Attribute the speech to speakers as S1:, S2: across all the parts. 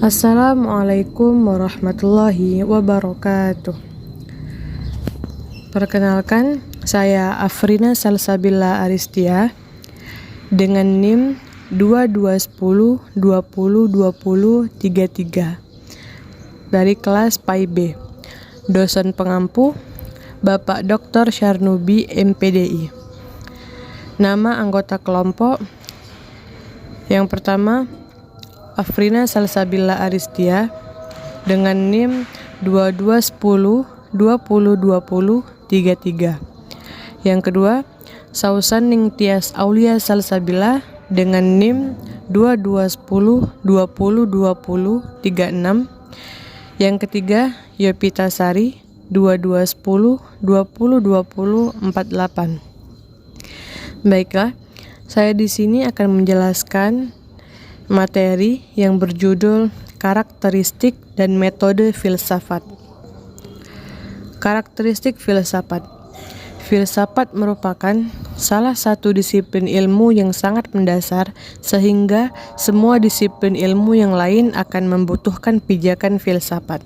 S1: Assalamualaikum warahmatullahi wabarakatuh. Perkenalkan, saya Afrina Salsabila Aristia dengan NIM 2210202033 dari kelas PAI B. Dosen pengampu Bapak Dr. Syarnubi MPDI. Nama anggota kelompok yang pertama Afrina Salsabila Aristia dengan NIM 2210202033. Yang kedua, Sausan Ningtyas Aulia Salsabila dengan NIM 2210202036. Yang ketiga, Yopita Sari 2210202048. Baiklah, saya di sini akan menjelaskan materi yang berjudul karakteristik dan metode filsafat. Karakteristik filsafat. Filsafat merupakan salah satu disiplin ilmu yang sangat mendasar sehingga semua disiplin ilmu yang lain akan membutuhkan pijakan filsafat.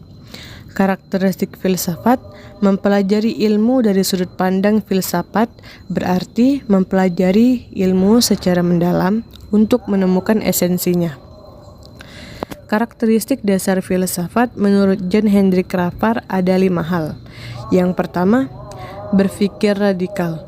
S1: Karakteristik filsafat mempelajari ilmu dari sudut pandang filsafat berarti mempelajari ilmu secara mendalam untuk menemukan esensinya. Karakteristik dasar filsafat menurut John Hendrik Raffar ada 5 hal. Yang pertama, berpikir radikal.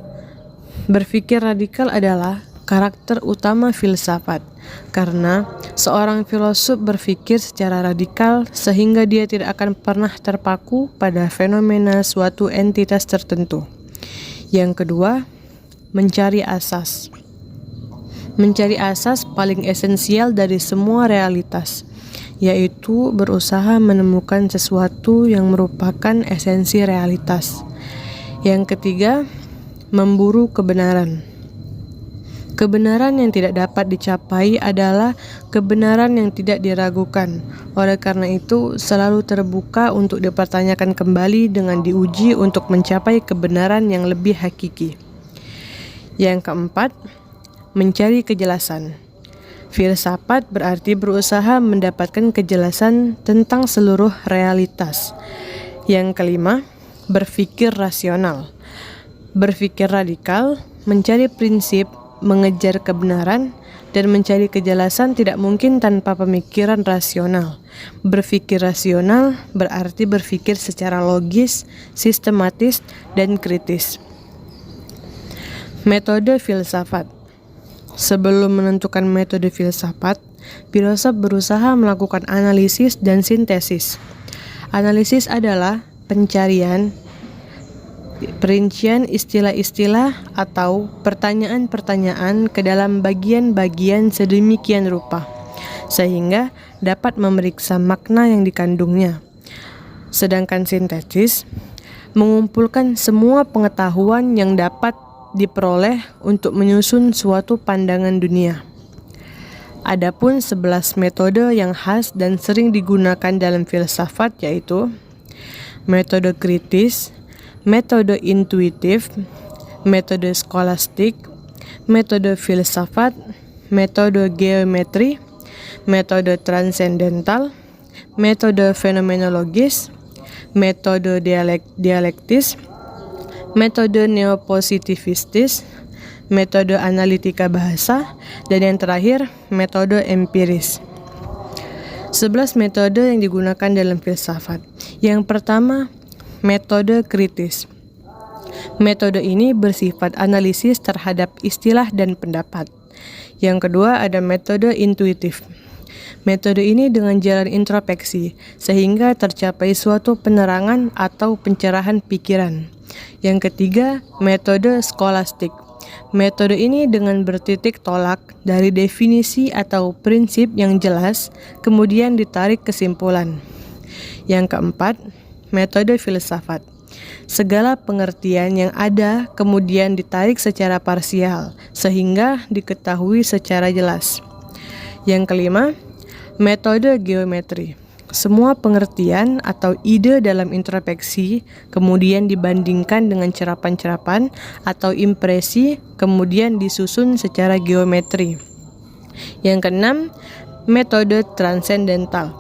S1: Berpikir radikal adalah karakter utama filsafat, karena seorang filosof berpikir secara radikal sehingga dia tidak akan pernah terpaku pada fenomena suatu entitas tertentu. Yang kedua, mencari asas. Mencari asas paling esensial dari semua realitas, yaitu berusaha menemukan sesuatu yang merupakan esensi realitas. Yang ketiga, memburu kebenaran. Kebenaran yang tidak dapat dicapai adalah kebenaran yang tidak diragukan. Oleh karena itu, selalu terbuka untuk dipertanyakan kembali dengan diuji untuk mencapai kebenaran yang lebih hakiki. Yang keempat, mencari kejelasan. Filsafat berarti berusaha mendapatkan kejelasan tentang seluruh realitas. Yang kelima, berpikir rasional. Berpikir radikal, mencari prinsip, mengejar kebenaran, dan mencari kejelasan tidak mungkin tanpa pemikiran rasional. Berpikir rasional berarti berpikir secara logis, sistematis, dan kritis. Metode filsafat. Sebelum menentukan metode filsafat, filosof berusaha melakukan analisis dan sintesis. Analisis adalah pencarian, perincian istilah-istilah atau pertanyaan-pertanyaan ke dalam bagian-bagian sedemikian rupa, sehingga dapat memeriksa makna yang dikandungnya. Sedangkan sintesis mengumpulkan semua pengetahuan yang dapat diperoleh untuk menyusun suatu pandangan dunia. Adapun 11 metode yang khas dan sering digunakan dalam filsafat yaitu metode kritis, metode intuitif, metode skolastik, metode filsafat, metode geometri, metode transendental, metode fenomenologis, metode dialektis, metode neopositivistis, metode analitika bahasa, dan yang terakhir, metode empiris. 11 metode yang digunakan dalam filsafat. Yang pertama, metode kritis. Metode ini bersifat analisis terhadap istilah dan pendapat. Yang kedua, ada metode intuitif. Metode ini dengan jalan introspeksi, sehingga tercapai suatu penerangan atau pencerahan pikiran. Yang ketiga, metode skolastik. Metode ini dengan bertitik tolak dari definisi atau prinsip yang jelas, kemudian ditarik kesimpulan. Yang keempat, metode filsafat. Segala pengertian yang ada kemudian ditarik secara parsial, sehingga diketahui secara jelas. Yang kelima, metode geometri. Semua pengertian atau ide dalam introspeksi kemudian dibandingkan dengan cerapan-cerapan atau impresi, kemudian disusun secara geometri. Yang keenam, metode transendental.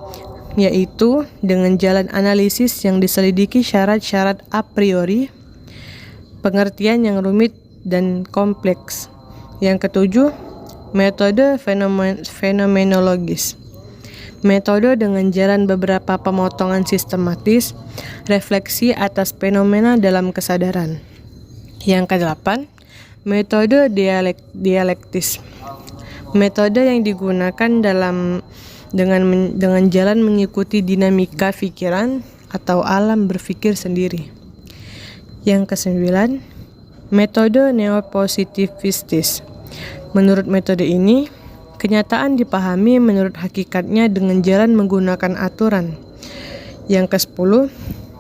S1: yaitu dengan jalan analisis yang diselidiki syarat-syarat a priori, pengertian yang rumit dan kompleks. Yang ketujuh, metode fenomenologis. Metode dengan jalan beberapa pemotongan sistematis, refleksi atas fenomena dalam kesadaran. Yang kedelapan, metode dialektis. Metode yang digunakan dengan jalan mengikuti dinamika pikiran atau alam berpikir sendiri. Yang kesembilan, metode neopositivistis. Menurut metode ini, kenyataan dipahami menurut hakikatnya dengan jalan menggunakan aturan. Yang ke-10,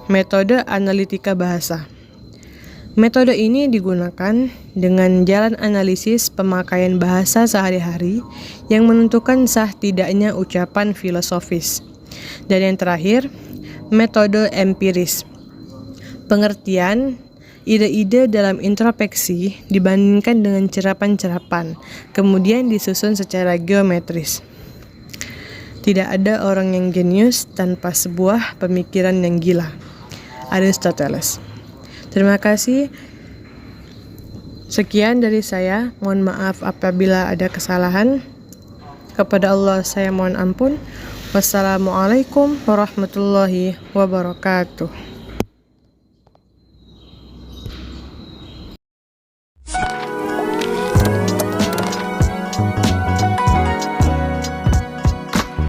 S1: metode analitika bahasa. Metode ini digunakan dengan jalan analisis pemakaian bahasa sehari-hari yang menentukan sah tidaknya ucapan filosofis. Dan yang terakhir, metode empiris. Pengertian ide-ide dalam introspeksi dibandingkan dengan cerapan-cerapan, kemudian disusun secara geometris. Tidak ada orang yang jenius tanpa sebuah pemikiran yang gila. Aristoteles. Terima kasih. Sekian dari saya. Mohon maaf apabila ada kesalahan. Kepada Allah saya mohon ampun. Wassalamualaikum warahmatullahi wabarakatuh.